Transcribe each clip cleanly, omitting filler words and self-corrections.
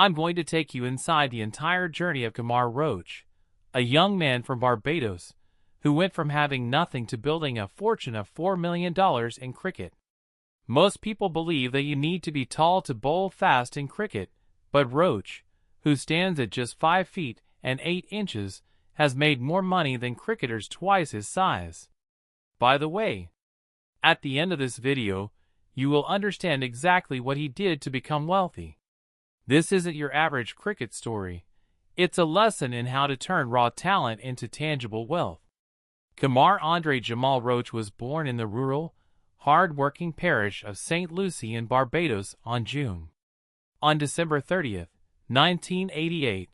I'm going to take you inside the entire journey of Kemar Roach, a young man from Barbados, who went from having nothing to building a fortune of $4 million in cricket. Most people believe that you need to be tall to bowl fast in cricket, but Roach, who stands at just 5 feet and 8 inches, has made more money than cricketers twice his size. By the way, at the end of this video, you will understand exactly what he did to become wealthy. This isn't your average cricket story. It's a lesson in how to turn raw talent into tangible wealth. Kemar Andre Jamal Roach was born in the rural, hard-working parish of St. Lucie in Barbados on December 30, 1988.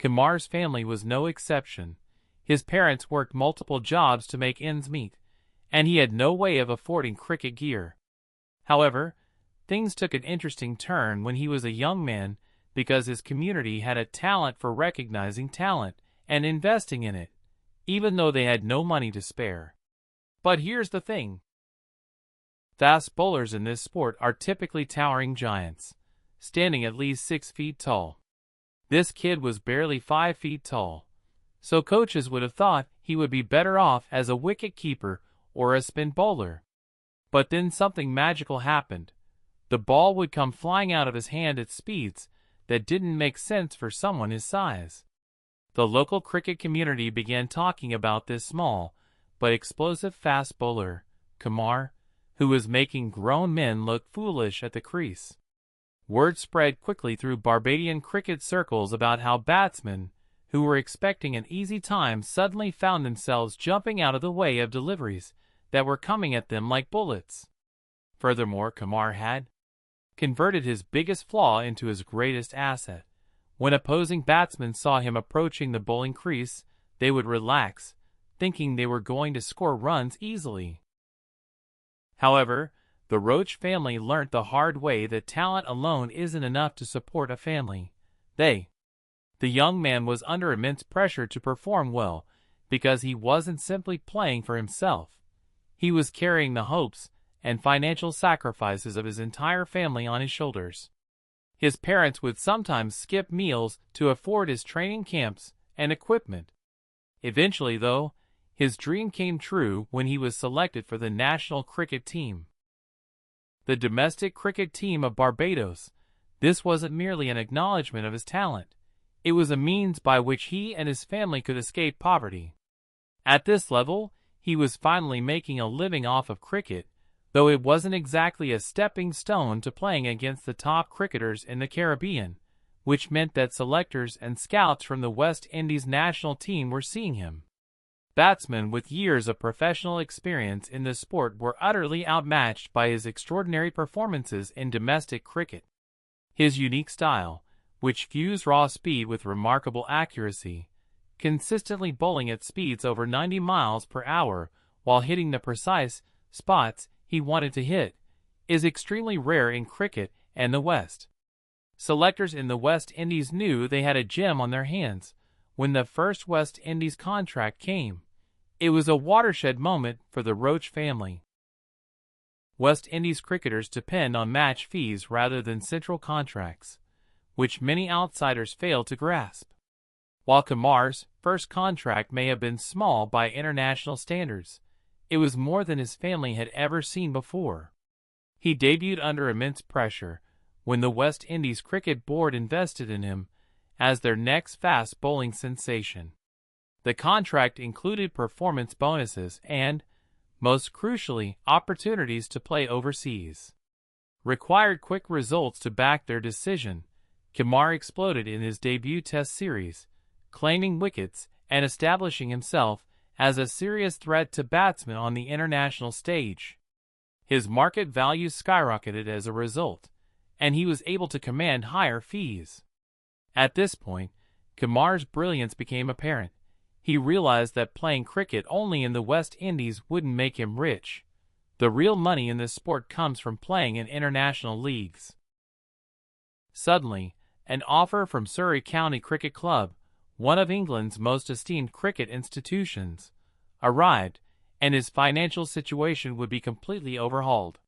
Kemar's family was no exception. His parents worked multiple jobs to make ends meet, and he had no way of affording cricket gear. However, things took an interesting turn when he was a young man because his community had a talent for recognizing talent and investing in it, even though they had no money to spare. But here's the thing. Fast bowlers in this sport are typically towering giants, standing at least 6 feet tall. This kid was barely 5 feet tall, so coaches would have thought he would be better off as a wicket-keeper or a spin bowler. But then something magical happened. The ball would come flying out of his hand at speeds that didn't make sense for someone his size. The local cricket community began talking about this small but explosive fast bowler, Kemar, who was making grown men look foolish at the crease. Word spread quickly through Barbadian cricket circles about how batsmen, who were expecting an easy time, suddenly found themselves jumping out of the way of deliveries that were coming at them like bullets. Furthermore, Kemar had converted his biggest flaw into his greatest asset. When opposing batsmen saw him approaching the bowling crease, they would relax, thinking they were going to score runs easily. However, the Roach family learnt the hard way that talent alone isn't enough to support a family. The young man was under immense pressure to perform well because he wasn't simply playing for himself. He was carrying the hopes and financial sacrifices of his entire family on his shoulders. His parents would sometimes skip meals to afford his training camps and equipment. Eventually, though, his dream came true when he was selected for the national cricket team. The domestic cricket team of Barbados. This wasn't merely an acknowledgement of his talent. It was a means by which he and his family could escape poverty. At this level, he was finally making a living off of cricket, though it wasn't exactly a stepping stone to playing against the top cricketers in the Caribbean, which meant that selectors and scouts from the West Indies national team were seeing him. Batsmen with years of professional experience in the sport were utterly outmatched by his extraordinary performances in domestic cricket. His unique style, which fused raw speed with remarkable accuracy, consistently bowling at speeds over 90 miles per hour while hitting the precise spots he wanted to hit, is extremely rare in cricket and the West. Selectors in the West Indies knew they had a gem on their hands when the first West Indies contract came. It was a watershed moment for the Roach family. West Indies cricketers depend on match fees rather than central contracts, which many outsiders fail to grasp. While Kemar's first contract may have been small by international standards, it was more than his family had ever seen before. He debuted under immense pressure when the West Indies Cricket Board invested in him as their next fast bowling sensation. The contract included performance bonuses and, most crucially, opportunities to play overseas. Required quick results to back their decision. Kimar exploded in his debut Test series, claiming wickets and establishing himself as a serious threat to batsmen on the international stage. His market value skyrocketed as a result, and he was able to command higher fees. At this point, Kemar's brilliance became apparent. He realized that playing cricket only in the West Indies wouldn't make him rich. The real money in this sport comes from playing in international leagues. Suddenly, an offer from Surrey County Cricket Club, one of England's most esteemed cricket institutions, arrived, and his financial situation would be completely overhauled.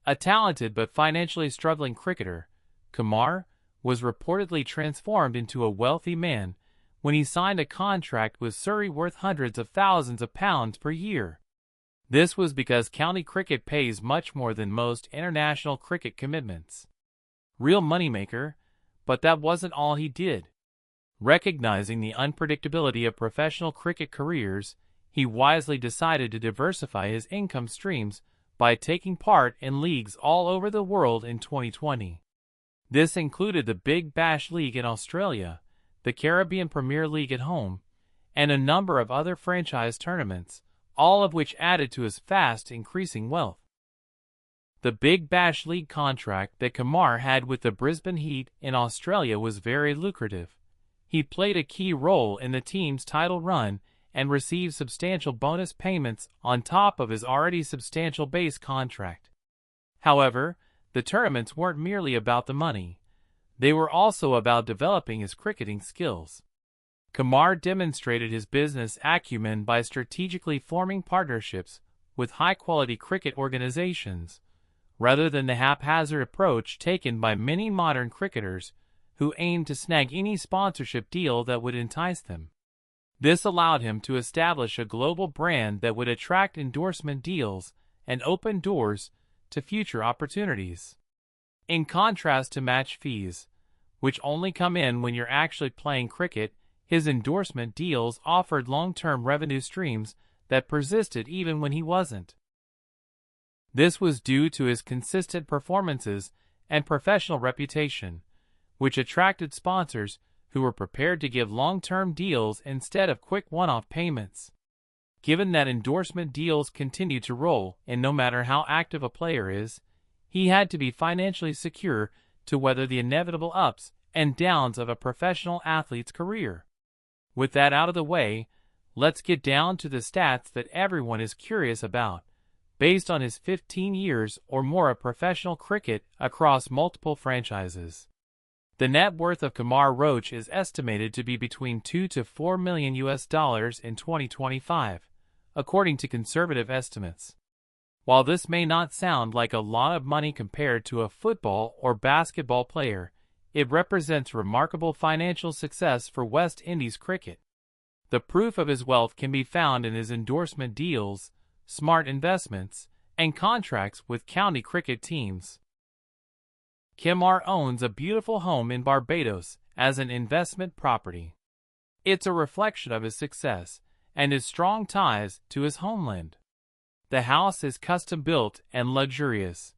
A talented but financially struggling cricketer, Kemar was reportedly transformed into a wealthy man when he signed a contract with Surrey worth hundreds of thousands of pounds per year. This was because county cricket pays much more than most international cricket commitments. Real moneymaker, but that wasn't all he did. Recognizing the unpredictability of professional cricket careers, he wisely decided to diversify his income streams by taking part in leagues all over the world in 2020. This included the Big Bash League in Australia, the Caribbean Premier League at home, and a number of other franchise tournaments, all of which added to his fast increasing wealth. The Big Bash League contract that Kemar had with the Brisbane Heat in Australia was very lucrative. He played a key role in the team's title run and received substantial bonus payments on top of his already substantial base contract. However, the tournaments weren't merely about the money. They were also about developing his cricketing skills. Kemar demonstrated his business acumen by strategically forming partnerships with high-quality cricket organizations, rather than the haphazard approach taken by many modern cricketers who aim to snag any sponsorship deal that would entice them. This allowed him to establish a global brand that would attract endorsement deals and open doors to future opportunities. In contrast to match fees, which only come in when you're actually playing cricket, his endorsement deals offered long-term revenue streams that persisted even when he wasn't. This was due to his consistent performances and professional reputation, which attracted sponsors who were prepared to give long-term deals instead of quick one-off payments. Given that endorsement deals continue to roll, and no matter how active a player is, he had to be financially secure to weather the inevitable ups and downs of a professional athlete's career. With that out of the way, let's get down to the stats that everyone is curious about, based on his 15 years or more of professional cricket across multiple franchises. The net worth of Kimar Roach is estimated to be between $2 to $4 million in 2025, according to conservative estimates. While this may not sound like a lot of money compared to a football or basketball player, it represents remarkable financial success for West Indies cricket. The proof of his wealth can be found in his endorsement deals, smart investments, and contracts with county cricket teams. Kemar owns a beautiful home in Barbados as an investment property. It's a reflection of his success and his strong ties to his homeland. The house is custom-built and luxurious,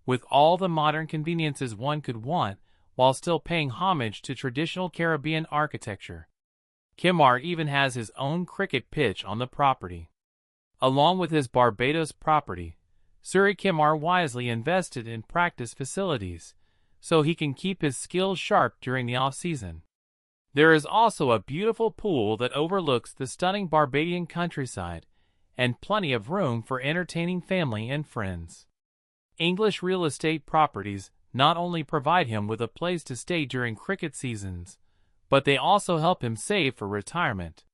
with all the modern conveniences one could want while still paying homage to traditional Caribbean architecture. Kemar even has his own cricket pitch on the property. Along with his Barbados property, Surrey Kemar wisely invested in practice facilities, so he can keep his skills sharp during the off-season. There is also a beautiful pool that overlooks the stunning Barbadian countryside, and plenty of room for entertaining family and friends. English real estate properties not only provide him with a place to stay during cricket seasons, but they also help him save for retirement.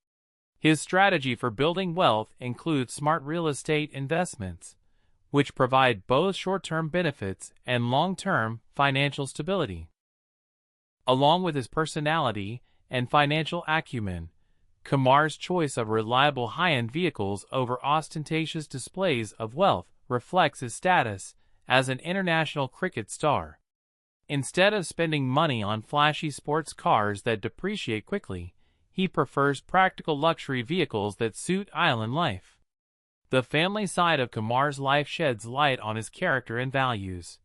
His strategy for building wealth includes smart real estate investments, which provide both short-term benefits and long-term financial stability. Along with his personality and financial acumen, Kemar's choice of reliable high-end vehicles over ostentatious displays of wealth reflects his status as an international cricket star. Instead of spending money on flashy sports cars that depreciate quickly, he prefers practical luxury vehicles that suit island life. The family side of Kemar's life sheds light on his character and values.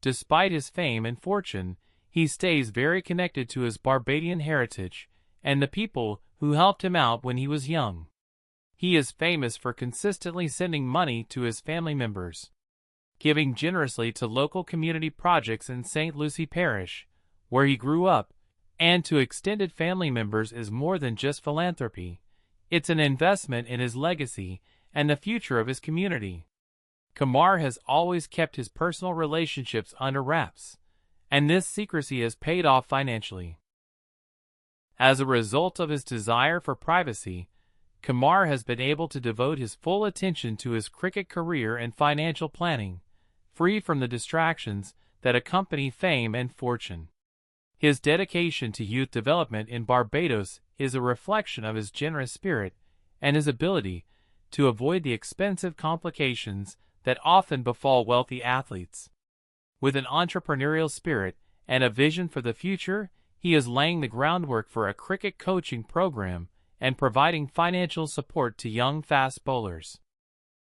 Despite his fame and fortune, he stays very connected to his Barbadian heritage and the people who helped him out when he was young. He is famous for consistently sending money to his family members, giving generously to local community projects in St. Lucie Parish, where he grew up, and to extended family members is more than just philanthropy. It's an investment in his legacy and the future of his community. Kemar has always kept his personal relationships under wraps, and this secrecy has paid off financially. As a result of his desire for privacy, Kemar has been able to devote his full attention to his cricket career and financial planning, free from the distractions that accompany fame and fortune. His dedication to youth development in Barbados is a reflection of his generous spirit and his ability to avoid the expensive complications that often befall wealthy athletes. With an entrepreneurial spirit and a vision for the future, he is laying the groundwork for a cricket coaching program and providing financial support to young fast bowlers.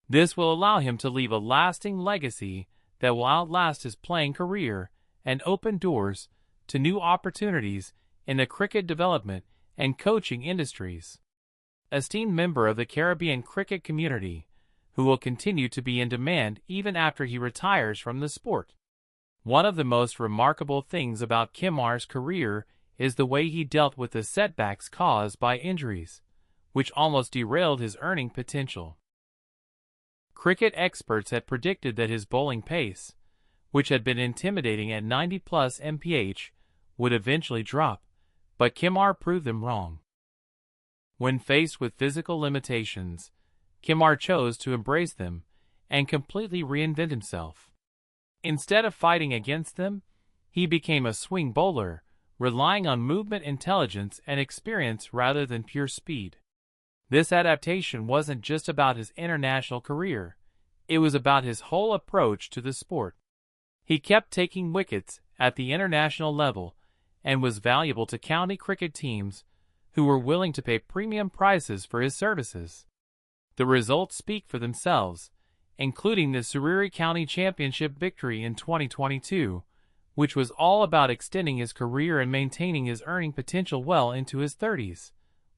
This will allow him to leave a lasting legacy that will outlast his playing career and open doors to new opportunities in the cricket development and coaching industries. Esteemed member of the Caribbean cricket community, who will continue to be in demand even after he retires from the sport. One of the most remarkable things about Kimar's career is the way he dealt with the setbacks caused by injuries, which almost derailed his earning potential. Cricket experts had predicted that his bowling pace, which had been intimidating at 90+ mph, would eventually drop, but Kimar proved them wrong. When faced with physical limitations, Kimar chose to embrace them and completely reinvent himself. Instead of fighting against them, he became a swing bowler, relying on movement intelligence and experience rather than pure speed. This adaptation wasn't just about his international career, it was about his whole approach to the sport. He kept taking wickets at the international level and was valuable to county cricket teams who were willing to pay premium prices for his services. The results speak for themselves, including the Surrey County Championship victory in 2022, which was all about extending his career and maintaining his earning potential well into his 30s,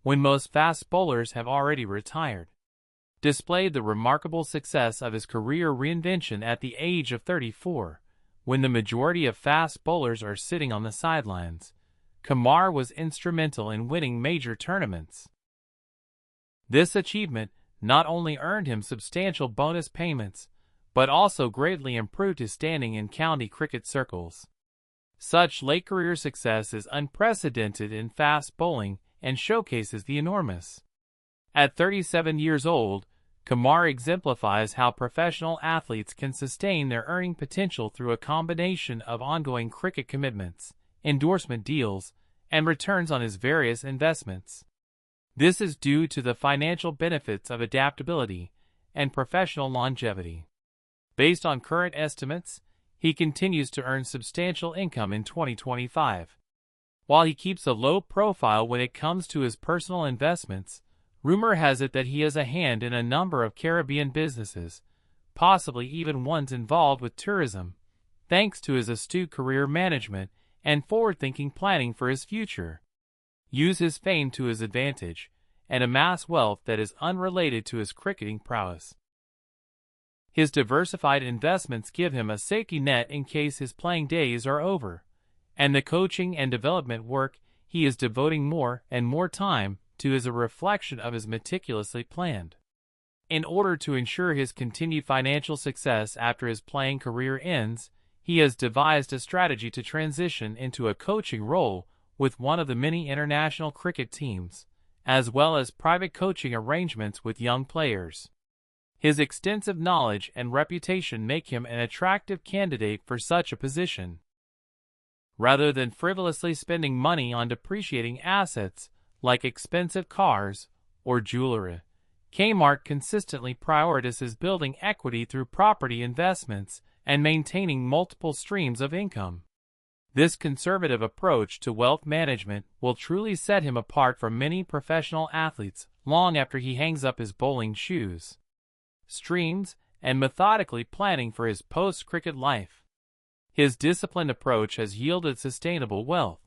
when most fast bowlers have already retired. Displayed the remarkable success of his career reinvention at the age of 34, when the majority of fast bowlers are sitting on the sidelines. Kimar was instrumental in winning major tournaments. This achievement not only earned him substantial bonus payments, but also greatly improved his standing in county cricket circles. Such late career success is unprecedented in fast bowling and showcases the enormous. At 37 years old, Kimar exemplifies how professional athletes can sustain their earning potential through a combination of ongoing cricket commitments, endorsement deals, and returns on his various investments. This is due to the financial benefits of adaptability and professional longevity. Based on current estimates, he continues to earn substantial income in 2025. While he keeps a low profile when it comes to his personal investments, rumor has it that he has a hand in a number of Caribbean businesses, possibly even ones involved with tourism, thanks to his astute career management and forward-thinking planning for his future. Use his fame to his advantage, and amass wealth that is unrelated to his cricketing prowess. His diversified investments give him a safety net in case his playing days are over, and the coaching and development work he is devoting more and more time to is a reflection of his meticulously planned. In order to ensure his continued financial success after his playing career ends, he has devised a strategy to transition into a coaching role with one of the many international cricket teams, as well as private coaching arrangements with young players. His extensive knowledge and reputation make him an attractive candidate for such a position. Rather than frivolously spending money on depreciating assets like expensive cars or jewelry, Kmart consistently prioritizes building equity through property investments and maintaining multiple streams of income. This conservative approach to wealth management will truly set him apart from many professional athletes long after he hangs up his bowling shoes. Streams and methodically planning for his post-cricket life. His disciplined approach has yielded sustainable wealth,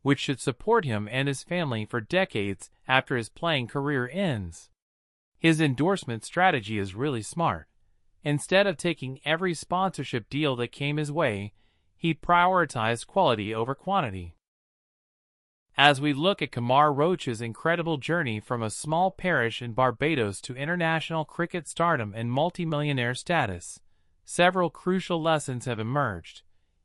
which should support him and his family for decades after his playing career ends. His endorsement strategy is really smart. Instead of taking every sponsorship deal that came his way, he prioritized quality over quantity. As we look at Kemar Roach's incredible journey from a small parish in Barbados to international cricket stardom and multimillionaire status, several crucial lessons have emerged,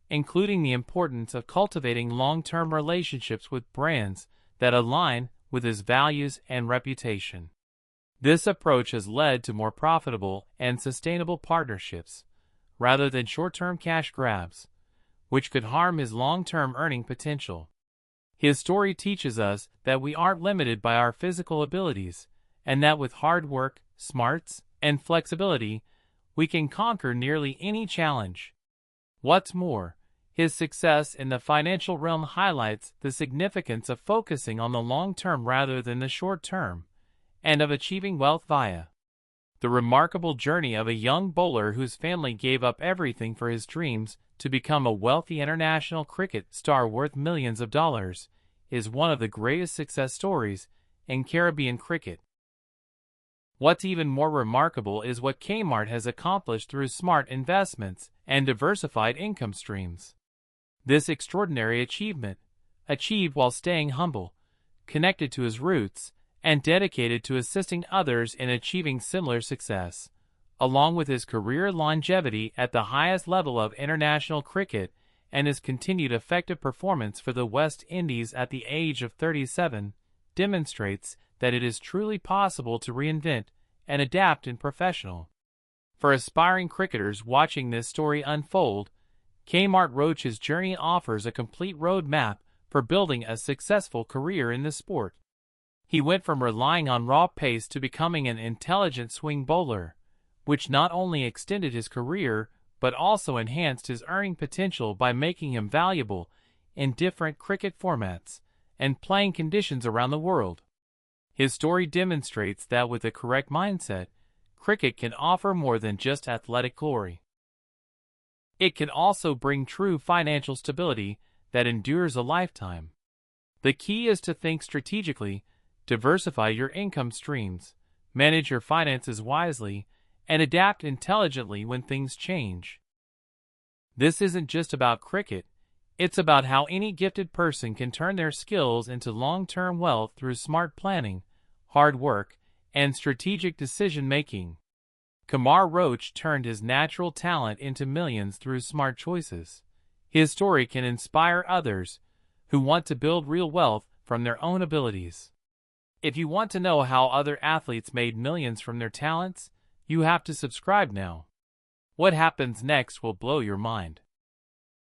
including the importance of cultivating long-term relationships with brands that align with his values and reputation. This approach has led to more profitable and sustainable partnerships, rather than short-term cash grabs, which could harm his long-term earning potential. His story teaches us that we aren't limited by our physical abilities, and that with hard work, smarts, and flexibility, we can conquer nearly any challenge. What's more, his success in the financial realm highlights the significance of focusing on the long term rather than the short term, and of achieving wealth via the remarkable journey of a young bowler whose family gave up everything for his dreams to become a wealthy international cricket star worth millions of dollars, is one of the greatest success stories in Caribbean cricket. What's even more remarkable is what Kmart has accomplished through smart investments and diversified income streams. This extraordinary achievement, achieved while staying humble, connected to his roots, and dedicated to assisting others in achieving similar success, along with his career longevity at the highest level of international cricket and his continued effective performance for the West Indies at the age of 37, demonstrates that it is truly possible to reinvent and adapt in professional. For aspiring cricketers watching this story unfold, Kemar Roach's journey offers a complete roadmap for building a successful career in the sport. He went from relying on raw pace to becoming an intelligent swing bowler, which not only extended his career but also enhanced his earning potential by making him valuable in different cricket formats and playing conditions around the world. His story demonstrates that with the correct mindset, cricket can offer more than just athletic glory. It can also bring true financial stability that endures a lifetime. The key is to think strategically, diversify your income streams, manage your finances wisely, and adapt intelligently when things change. This isn't just about cricket, it's about how any gifted person can turn their skills into long-term wealth through smart planning, hard work, and strategic decision-making. Kimar Roach turned his natural talent into millions through smart choices. His story can inspire others who want to build real wealth from their own abilities. If you want to know how other athletes made millions from their talents, you have to subscribe now. What happens next will blow your mind.